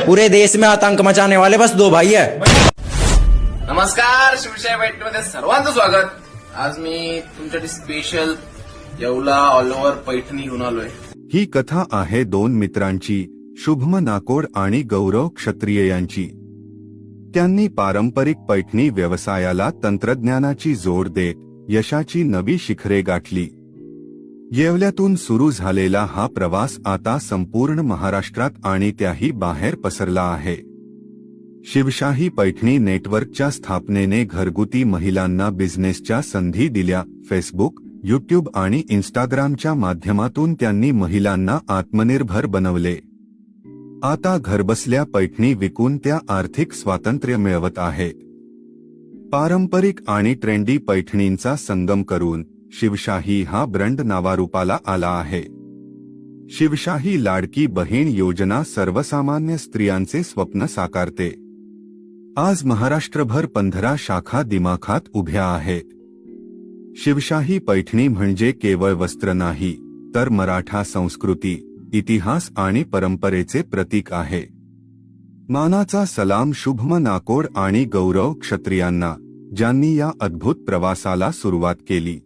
पूरे देश में आतंक मचाने वाले बस दो भाई है। नमस्कार, शिवशाही बाईटमध्ये सर्वांचं स्वागत। आज मी तुमच्यासाठी special Yeola all over Paithani घेऊन आलोय। ही कथा आहे दोन मित्रांची, शुभम नाकोड आणि गौरव क्षत्रिय यांची। त्यांनी पारंपरिक पैठणी व्यवसायाला तंत्रज्ञानाची जोड देत यशाची नवी शिखरे गाठली। येवल्यातून सुरू झालेला हा प्रवास आता संपूर्ण महाराष्ट्रात आणि त्याही बाहेर पसरला आहे। शिवशाही पैठणी नेटवर्कच्या स्थापनेने घरगुती महिलांना बिझनेसच्या संधी दिल्या। फेसबुक, यूट्यूब आणि इंस्टाग्रामच्या माध्यमातून त्यांनी महिलांना आत्मनिर्भर बनवले। आता घरबसल्या पैठणी विकून त्या आर्थिक स्वातंत्र्य मिळवत आहेत। पारंपरिक आणि ट्रेंडी पैठणींचा संगम करून शिवशाही हा ब्रँड नावारूपाला आला आहे। शिवशाही लाडकी बहीण योजना सर्वसामान्य स्त्रियांचे स्वप्न साकारते। आज महाराष्ट्रभर 15 शाखा दिमाखात उभ्या आहेत। शिवशाही पैठणी म्हणजे केवळ वस्त्र नाही, तर मराठा संस्कृती, इतिहास आणि परंपरेचे प्रतीक आहे। मानाचा सलाम शुभम नाकोड आणि गौरव क्षत्रियांना, ज्यांनी या अद्भुत प्रवासाला सुरुवात केली।